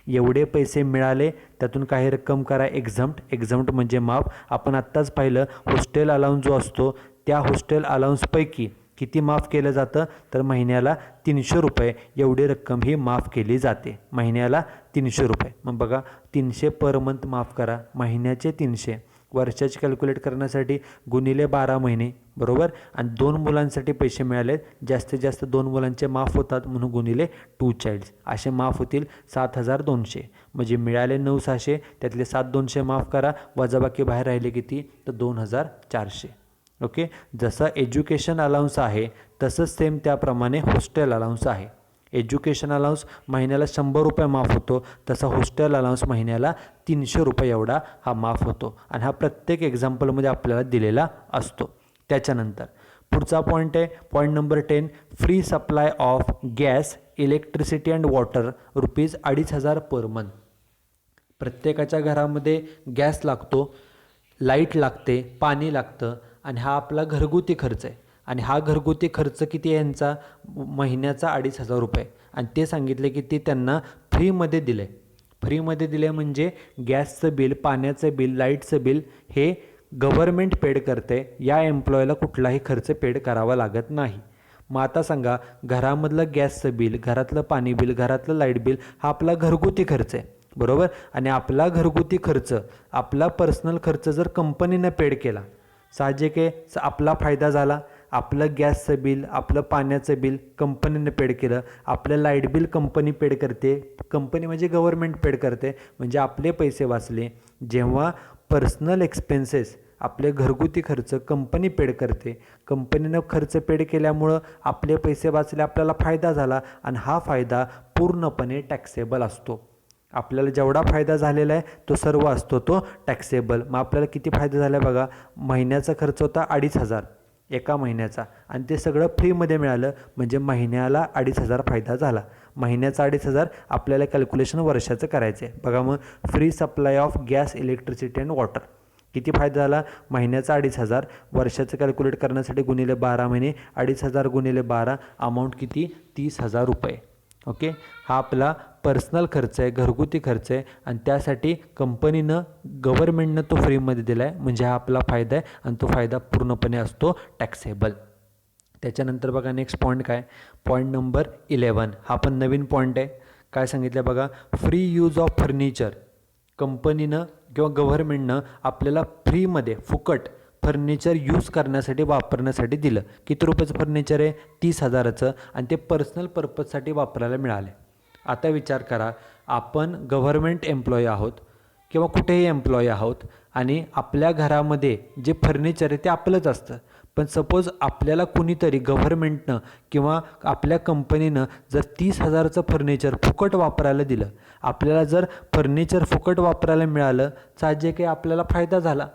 एवढे पैसे मिळाले, त्यातून काही रक्कम करा एक्झम्प्ट. एक्झम्प्ट म्हणजे माफ. आपण आत्ताच पाहिलं हॉस्टेल अलाउन्स जो असतो त्या हॉस्टेल अलाउन्सपैकी किती माफ केलं जातं, तर महिन्याला 300 रुपये एवढी रक्कम ही माफ केली जाते. महिन्याला 300 रुपये. मग बघा 300 पर मंथ माफ करा, महिन्याचे 300, वर्षाचे कॅल्क्युलेट करण्यासाठी गुणिले 12 महिने, बरोबर. आणि 2 मुलांसाठी पैसे मिळाले, जास्तीत जास्त 2 मुलांचे माफ होतात म्हणून गुणिले 2 चाइल्ड्स, असे माफ होतील 7200. म्हणजे मिळाले 9600, त्यातले 7200 माफ करा, वजाबाकी बाहेर राहिले किती, तर 2400. ओके, जसं एज्युकेशन अलाउन्स आहे तसंच सेम त्याप्रमाणे हॉस्टेल अलाउन्स आहे. एज्युकेशन अलाउन्स महिन्याला 100 रुपये माफ होतो, तसा हॉस्टेल अलाउन्स महिन्याला 300 रुपये एवढा हा माफ होतो. आणि हा प्रत्येक एक्झाम्पलमध्ये आपल्याला दिलेला असतो. त्याच्यानंतर पुढचा पॉईंट आहे point number 10, free supply of gas, electricity and water ₹2500 per month. प्रत्येकाच्या घरामध्ये गॅस लागतो, लाईट लागते, पाणी लागतं, आणि हा आपला घरगुती खर्च आहे. आणि हा घरगुती खर्च किती आहे यांचा, महिन्याचा 2500 रुपये. आणि ते सांगितले की ते त्यांना फ्रीमध्ये दिले. फ्रीमध्ये दिले म्हणजे गॅसचं बिल, पाण्याचं बिल, लाईटचं बिल हे गव्हर्मेंट पेड करते. या एम्प्लॉयला कुठलाही खर्च पेड करावा लागत नाही. मग आता सांगा, घरामधलं गॅसचं बिल, घरातलं पाणी बिल, घरातलं लाईट बिल हा आपला घरगुती खर्च आहे, बरोबर. आणि आपला घरगुती खर्च, आपला पर्सनल खर्च जर कंपनीनं पेड केला, साहजिक आहे आपला फायदा झाला. आपलं गॅसचं बिल, आपलं पाण्याचं बिल कंपनीने पेड केलं, आपलं लाईट बिल कंपनी पेड करते, कंपनी म्हणजे गव्हर्मेंट पेड करते, म्हणजे आपले पैसे वाचले. जेव्हा पर्सनल एक्सपेन्सेस, आपले घरगुती खर्च कंपनी पेड करते, कंपनीनं खर्च पेड केल्यामुळं आपले पैसे वाचले, आपल्याला फायदा झाला. आणि हा फायदा पूर्णपणे टॅक्सेबल असतो. आपल्याला जेवढा फायदा झालेला आहे तो सर्व असतो तो टॅक्सेबल. मग आपल्याला किती फायदा झाला बघा, महिन्याचा खर्च होता 2500 एका महिन्याचा, आणि ते सगळं फ्रीमध्ये मिळालं, म्हणजे महिन्याला 2500 फायदा झाला. महिन्याचा 2500 आपल्याला कॅल्क्युलेशन वर्षाचं करायचं आहे. बघा मग free supply of gas, electricity and water किती फायदा झाला, महिन्याचा 2500, वर्षाचं कॅल्क्युलेट करण्यासाठी गुणिले 12 महिने, 2500 गुणिले 12, अमाऊंट किती, 30000 रुपये. ओके, हा आपला पर्सनल खर्च आहे, घरगुती खर्च आहे, आणि त्यासाठी कंपनीनं, गव्हर्मेंटनं तो फ्रीमध्ये दिला आहे, म्हणजे हा आपला फायदा आहे. आणि तो फायदा पूर्णपणे असतो टॅक्सेबल. त्याच्यानंतर बघा नेक्स्ट पॉईंट काय, पॉईंट नंबर 11, हा पण नवीन पॉईंट आहे. काय सांगितलं बघा, फ्री यूज ऑफ फर्निचर. कंपनीनं किंवा गव्हर्मेंटनं आपल्याला फ्रीमध्ये फुकट फर्निचर यूज करण्यासाठी, वापरण्यासाठी दिलं. किती रुपयाचं फर्निचर आहे, 30000चं, आणि ते पर्सनल पर्पजसाठी वापरायला मिळाले. आता विचार करा, आपण गव्हर्मेंट एम्प्लॉई आहोत किंवा कुठेही एम्प्लॉई आहोत आणि आपल्या घरामध्ये जे फर्निचर आहे ते आपलंच असतं. पण सपोज आपल्याला कुणीतरी गव्हर्मेंटनं किंवा आपल्या कंपनीनं जर 30,000चं फर्निचर फुकट वापरायला दिलं, आपल्याला जर फर्निचर फुकट वापरायला मिळालं साहजिक आहे आपल्याला फायदा झाला,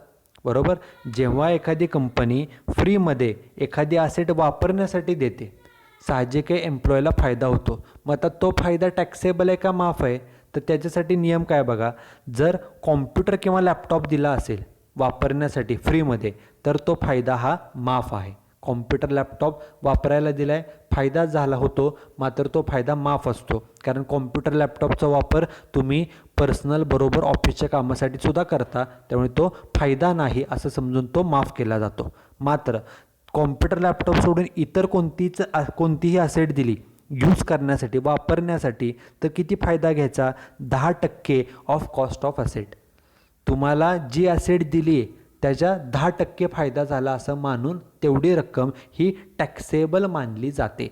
बरोबर. जेव्हा एखादी कंपनी फ्रीमध्ये एखादी ॲसेट वापरण्यासाठी देते साहजिक आहे एम्प्लॉयला फायदा होतो. मग आता तो फायदा टॅक्सेबल आहे का माफ आहे, तर त्याच्यासाठी नियम काय बघा. जर कॉम्प्युटर किंवा लॅपटॉप दिला असेल वापरण्यासाठी फ्रीमध्ये तर तो फायदा हा माफ आहे. कॉम्प्युटर लॅपटॉप वापरायला दिला आहे, फायदा झाला होतो, मात्र तो फायदा माफ असतो. कारण कॉम्प्युटर लॅपटॉपचा वापर तुम्ही पर्सनल बरोबर ऑफिसच्या कामासाठी सुद्धा करता, त्यामुळे तो फायदा नाही असं समजून तो माफ केला जातो. मात्र कॉम्प्युटर लॅपटॉप सोडून इतर कोणतीही ॲसेट दिली यूज करण्यासाठी वापरण्यासाठी तर किती फायदा घ्यायचा. 10% ऑफ कॉस्ट ऑफ ॲसेट. तुम्हाला जी ॲसेट दिली आहे त्याच्या 10% फायदा झाला असं मानून तेवढी रक्कम ही टॅक्सेबल मानली जाते.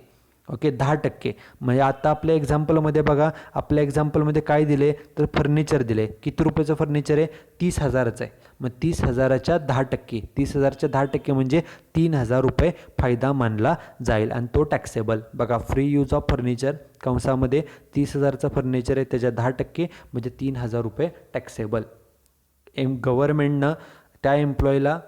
ओके, 10%. म्हणजे आता आपल्या एक्झाम्पलमध्ये बघा, आपल्या एक्झाम्पलमध्ये काय दिले तर फर्निचर दिले. किती रुपयाचं फर्निचर आहे, 30,000चं आहे. मग 30,000च्या 10%, 30,000च्या 10% म्हणजे 3,000 रुपये फायदा मानला जाईल आणि तो टॅक्सेबल. बघा, फ्री यूज ऑफ फर्निचर कंसामध्ये 30,000चं फर्निचर आहे त्याच्या 10% म्हणजे 3,000 रुपये टॅक्सेबल. गव्हर्नमेंटनं त्या एम्प्लॉईला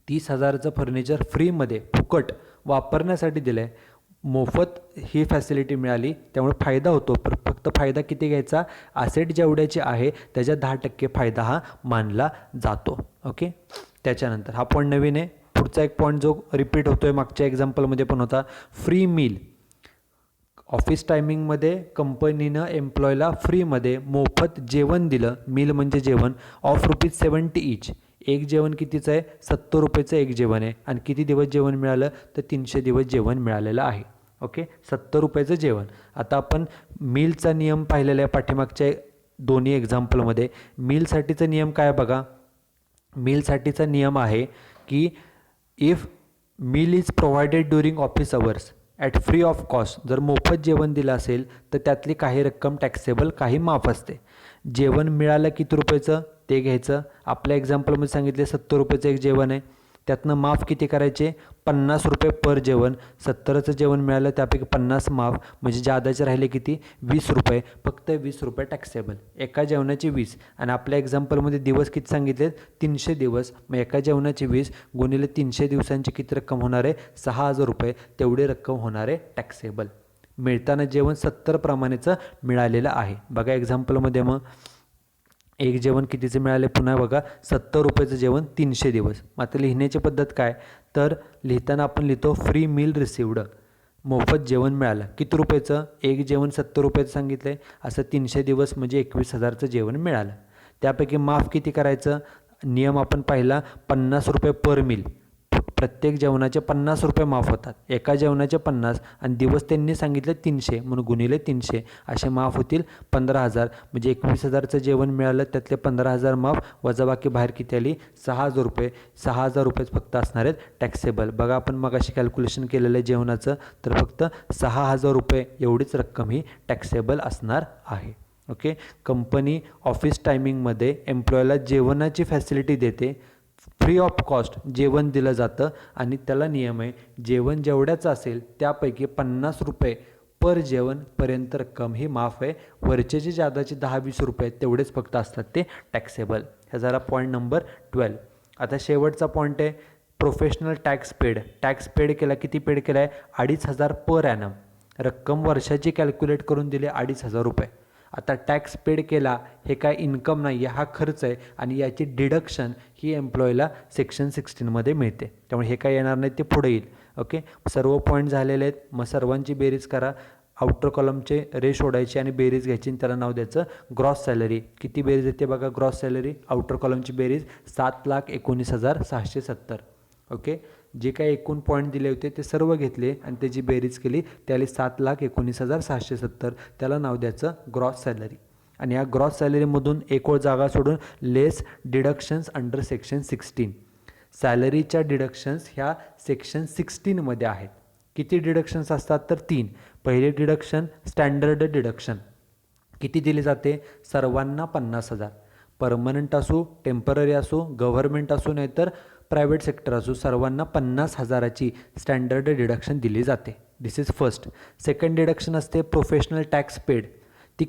30,000चं फर्निचर फ्रीमध्ये फुकट वापरण्यासाठी दिलं आहे. मोफत ही फॅसिलिटी मिळाली त्यामुळे फायदा होतो. पण फक्त फायदा किती घ्यायचा, ॲसेट जेवढ्याची आहे त्याच्या 10% फायदा हा मानला जातो. ओके, त्याच्यानंतर हा पॉईंट नवीन आहे. पुढचा एक पॉईंट जो रिपीट होतो आहे मागच्या एक्झाम्पलमध्ये पण होता, फ्री मील. ऑफिस टायमिंगमध्ये कंपनीनं एम्प्लॉयला फ्रीमध्ये मोफत जेवण दिलं. मील म्हणजे जेवण. Of ₹70 each. एक जेवण कितीचं आहे, 70 रुपयेचं एक जेवण आहे. आणि किती दिवस जेवण मिळालं तर 300 दिवस जेवण मिळालेलं आहे. ओके, 70 रुपयाचं जेवण. आता आपण मीलचा नियम पाहिलेला आहे पाठीमागच्या दोन्ही एक्झाम्पलमध्ये. मीलसाठीचा नियम काय बघा. मीलसाठीचा नियम आहे की if meal is provided during office hours at free of cost. जर मोफत जेवण दिलं असेल तर त्यातली काही रक्कम टॅक्सेबल, काही माफ असते. जेवण मिळालं किती रुपयाचं ते घ्यायचं. आपल्या एक्झाम्पलमध्ये सांगितले 70 रुपयाचं एक जेवण आहे, त्यातनं माफ किती करायचे, 50 रुपये पर जेवण. 70चं जेवण मिळालं त्यापैकी 50 माफ म्हणजे जादाचे राहिले किती, 20 रुपये. फक्त 20 रुपये टॅक्सेबल. एका जेवणाचे 20 आणि आपल्या एक्झाम्पलमध्ये दिवस किती सांगितले, 300 दिवस. मग एका जेवणाचे 20 गुणिले 300 दिवसांची किती रक्कम होणार आहे, 6,000 रुपये. तेवढी रक्कम होणार आहे टॅक्सेबल. मिळताना जेवण 70 प्रमाणेचं मिळालेलं आहे. बघा एक्झाम्पलमध्ये मग एक जेवण कितीचं मिळाले पुन्हा बघा, 70 रुपयाचं जेवण 300 दिवस. मात्र लिहिण्याची पद्धत काय तर लिहिताना आपण लिहितो फ्री मील रिसिव्ड. मोफत जेवण मिळालं किती रुपयाचं, एक जेवण 70 रुपयाचं सांगितलं आहे, असं 300 दिवस म्हणजे 21,000चं जेवण मिळालं. त्यापैकी माफ किती करायचं, नियम आपण पाहिला 50 रुपये पर मील. प्रत्येक जेवणाचे 50 रुपये माफ होतात. एका जेवणाचे 50 आणि दिवस त्यांनी सांगितले 300 म्हणून गुणिले 300 असे माफ होतील 15,000. म्हणजे 21,000चं जेवण मिळालं त्यातले 15,000 माफ, वजाबाकी बाहेर किती आली, 6,000 रुपये. 6,000 रुपयेच फक्त असणार आहेत टॅक्सेबल. बघा आपण मग अशी कॅल्क्युलेशन केलेलं आहे जेवणाचं, तर फक्त 6,000 रुपये एवढीच रक्कम ही टॅक्सेबल असणार आहे. ओके, कंपनी ऑफिस टायमिंगमध्ये एम्प्लॉयला जेवणाची फॅसिलिटी देते. फ्री ऑफ कॉस्ट जेवण दिलं जातं आणि त्याला नियम आहे जेवण जेवढ्याचं असेल त्यापैकी 50 रुपये पर जेवणपर्यंत रक्कम ही माफ आहे. वरचे जे जादाचे 10-20 रुपये तेवढेच फक्त असतात ते टॅक्सेबल. ह्या झाला पॉईंट नंबर 12. आता शेवटचा पॉईंट आहे professional tax paid. Tax paid केला, किती पेड केला आहे, 2,500 पर ॲनम. रक्कम वर्षाची कॅल्क्युलेट करून दिली 2,500 रुपये. आता टॅक्स पेड केला हे काय इन्कम नाही आहे, हा खर्च आहे आणि याची डिडक्शन ही एम्प्लॉयला सेक्शन 16मध्ये मिळते. त्यामुळे हे काय येणार नाही, ते पुढे येईल. ओके, सर्व पॉईंट झालेले आहेत. मग सर्वांची बेरीज करा. आउटर कॉलमचे रेश ओढायची आणि बेरीज घ्यायची आणि त्याला नाव द्यायचं ग्रॉस सॅलरी. किती बेरीज येते बघा ग्रॉस सॅलरी. आउटर कॉलमची बेरीज 7,19,670. ओके, जे काही एकूण पॉईंट दिले होते ते सर्व घेतले आणि त्याची बेरीज केली, त्याला 7,19,670. त्याला नाव द्यायचं ग्रॉस सॅलरी. आणि या ग्रॉस सॅलरीमधून एक ओळ जागा सोडून लेस डिडक्शन्स अंडर सेक्शन 16. सॅलरीच्या डिडक्शन्स ह्या सेक्शन 16मध्ये आहेत. किती डिडक्शन्स असतात तर 3. पहिले डिडक्शन स्टँडर्ड डिडक्शन, किती दिले जाते? सर्वांना 50,000. परमनंट असो, टेम्पररी असो, गव्हर्नमेंट असो नाहीतर प्रायव्हेट सेक्टर असो, सर्वांना 50,000ची स्टँडर्ड डिडक्शन दिली जाते. दिस इज फर्स्ट. सेकंड डिडक्शन असते प्रोफेशनल टॅक्स पेड. ती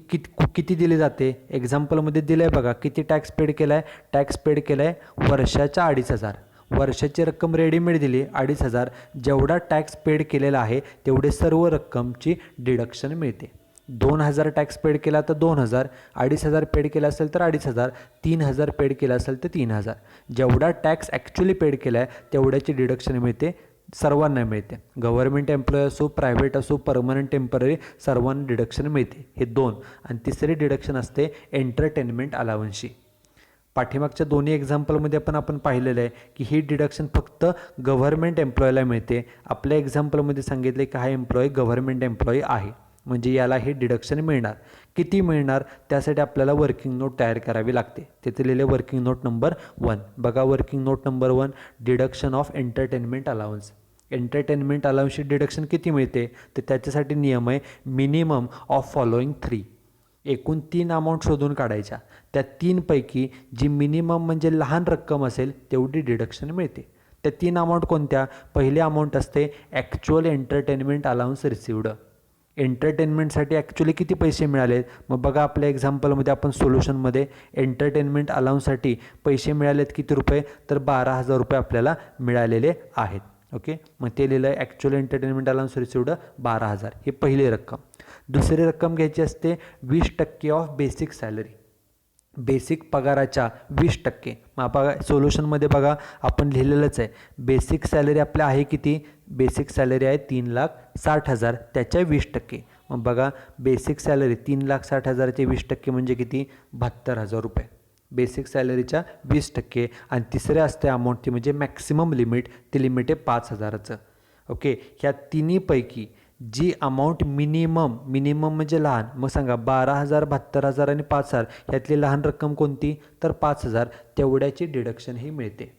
किती दिली जाते? एक्झाम्पलमध्ये दिलं आहे बघा. किती टॅक्स पेड केला आहे? टॅक्स पेड केला आहे वर्षाच्या 2,500. वर्षाची रक्कम रेडीमेड दिली 2,500. जेवढा टॅक्स पेड केलेला आहे तेवढे सर्व रक्कमची डिडक्शन मिळते. 2,000 टॅक्स पेड केला तर 2,000, 2,500 पेड केला असेल तर 2,500, 3,000 पेड केला असेल तर 3,000. जेवढा टॅक्स ॲक्च्युली पेड केला आहे तेवढ्याची डिडक्शन मिळते, सर्वांना मिळते. गव्हर्नमेंट एम्प्लॉय असो, प्रायव्हेट असो, परमनंट टेम्पररी, सर्वांना डिडक्शन मिळते. हे 2. आणि तिसरी डिडक्शन असते एंटरटेनमेंट अलाउन्सची. पाठीमागच्या दोन्ही एक्झाम्पलमध्ये आपण पाहिलेलं आहे की ही डिडक्शन फक्त गव्हर्नमेंट एम्प्लॉयला मिळते. आपल्या एक्झाम्पलमध्ये सांगितले की हा एम्प्लॉई गव्हर्नमेंट एम्प्लॉई आहे, म्हणजे याला हे डिडक्शन मिळणार. किती मिळणार? त्यासाठी आपल्याला वर्किंग नोट तयार करावी लागते. तिथे लिहिले वर्किंग नोट नंबर 1. बघा working note number 1, deduction of entertainment allowance. Entertainment अलाउन्सची डिडक्शन किती मिळते? तर त्याच्यासाठी नियम आहे मिनिमम ऑफ फॉलोइंग 3. एकूण 3 अमाऊंट शोधून काढायच्या. त्या 3पैकी जी मिनिमम म्हणजे लहान रक्कम असेल तेवढी डिडक्शन मिळते. त्या 3 अमाऊंट कोणत्या? पहिली अमाऊंट असते ॲक्च्युअल एंटरटेनमेंट अलाउन्स रिसिव्ड. एंटरटेनमेंटसाठी ॲक्च्युली किती पैसे मिळाले? मग बघा आपल्या एक्झाम्पलमध्ये आपण सोल्युशनमध्ये एंटरटेनमेंट अलाउन्ससाठी पैसे मिळालेत किती रुपये? तर 12,000 रुपये आपल्याला मिळालेले आहेत. ओके, मग ते लिहिलं आहे ॲक्च्युअल एंटरटेनमेंट अलाउन्स रिसिव्ड 12,000. ही पहिली रक्कम. दुसरी रक्कम घ्यायची असते 20% ऑफ बेसिक सॅलरी. बेसिक पगाराच्या 20%. मग बघा सोल्युशनमध्ये बघा आपण लिहिलेलंच आहे बेसिक सॅलरी आपल्या आहे किती? बेसिक सॅलरी आहे 3,60,000, त्याच्या 20%. मग बघा बेसिक सॅलरी 3,60,000चे 20% म्हणजे किती? 72,000 रुपये. बेसिक सॅलरीच्या 20%. आणि तिसरे असते अमाऊंट ती म्हणजे मॅक्सिमम लिमिट. ती लिमिट आहे 5,000चं. ओके, ह्या तिन्हीपैकी जी अमाऊंट मिनिमम म्हणजे लहान, मग सांगा 12,000, 72,000 आणि 5,000 ह्यातली लहान रक्कम कोणती? तर 5,000. तेवढ्याची डिडक्शन ही मिळते.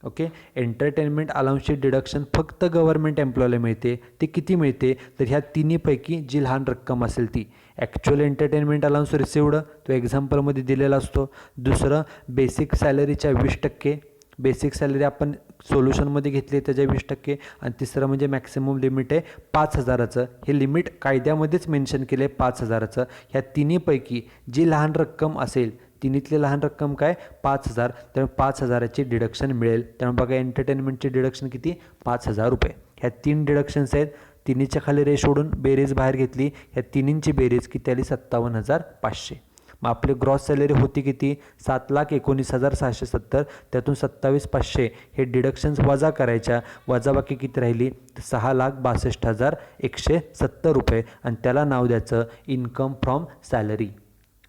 ओके, एंटरटेनमेंट अलाउन्सची डिडक्शन फक्त गव्हर्नमेंट एम्प्लॉयला मिळते. ते किती मिळते? तर ह्या तिन्हीपैकी जी लहान रक्कम असेल ती. ॲक्च्युअल एंटरटेनमेंट अलाउन्स रिसिव्ड तो एक्झाम्पलमध्ये दिलेला असतो. दुसरं बेसिक सॅलरीच्या 20%. बेसिक सॅलरी आपण सोल्युशनमध्ये घेतली त्याच्या 20%. आणि तिसरं म्हणजे मॅक्सिमम लिमिट आहे 5,000चं. हे लिमिट कायद्यामध्येच मेन्शन केलं आहे 5,000चं. ह्या तिन्हीपैकी जी लहान रक्कम असेल, तिन्हीतली लहान रक्कम काय? 5,000. त्यामुळे 5,000ची डिडक्शन मिळेल. त्यामुळे बघा एंटरटेनमेंटची डिडक्शन किती? 5,000 रुपये. ह्या 3 डिडक्शन्स आहेत. तिन्हीच्या खाली रेष सोडून बेरीज बाहेर घेतली. ह्या तिन्हींची बेरीज किती आली? 57,500. मग आपली ग्रॉस सॅलरी होती किती? 7,19,670. त्यातून 27,500 हे डिडक्शन्स वजा करायच्या. वजाबाकी किती राहिली? 6,62,170 रुपये. आणि त्याला नाव द्यायचं इन्कम फ्रॉम सॅलरी.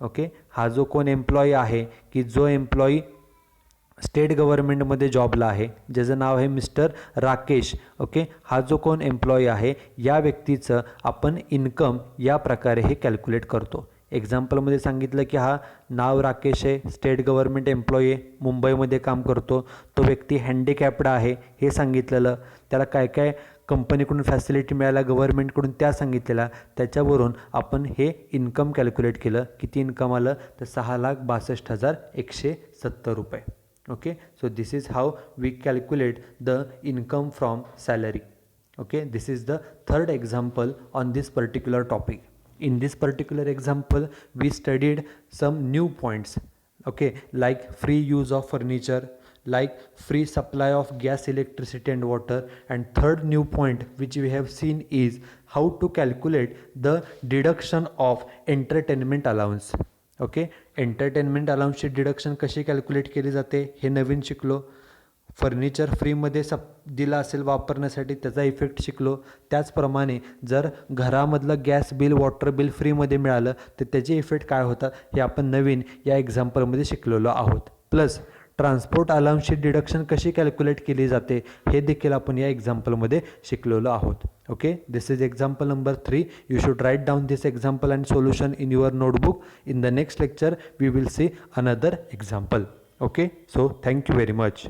ओके, हा जो कोण एम्प्लॉई आहे की जो एम्प्लॉई स्टेट गव्हर्नमेंटमध्ये जॉबला आहे, ज्याचं नाव आहे मिस्टर राकेश. ओके, हा जो कोण एम्प्लॉई आहे या व्यक्तीचं आपण इन्कम या प्रकारे हे कॅल्क्युलेट करतो. एक्झाम्पलमध्ये सांगितलं की हा नाव राकेश आहे, स्टेट गव्हर्नमेंट एम्प्लॉई आहे, मुंबईमध्ये काम करतो. तो व्यक्ती हँडिकॅप्ड आहे हे सांगितलेलं. त्याला काय काय कंपनीकडून फॅसिलिटी मिळाल्या, गव्हर्नमेंटकडून त्या सांगितलेल्या. त्याच्यावरून आपण हे इन्कम कॅल्क्युलेट केलं. किती इन्कम आलं? तर 6,62,170 रुपये. Okay, so this is how we calculate the income from salary. Okay, this is the third example on this particular topic. In this particular example we studied some new points, okay, like free use of furniture, like free supply of gas, electricity and water. And third new point which we have seen is how to calculate the deduction of entertainment allowance. Okay, entertainment allowance ची डिडक्शन कशी कॅल्क्युलेट केली जाते हे नवीन शिकलो. फर्निचर फ्रीमध्ये दिला असेल वापरण्यासाठी त्याचा इफेक्ट शिकलो. त्याचप्रमाणे जर घरामधलं गॅस बिल, वॉटर बिल फ्रीमध्ये मिळालं तर त्याचे इफेक्ट काय होतात हे आपण नवीन या एक्झाम्पलमध्ये शिकलेलो आहोत. प्लस ट्रान्सपोर्ट अलाउन्सची डिडक्शन कशी कॅल्क्युलेट केली जाते हे देखील आपण या एक्झाम्पलमध्ये शिकलेलो आहोत. Okay, this is example number 3. You should write down this example and solution in your notebook. In the next lecture we will see another example. Okay, so thank you very much.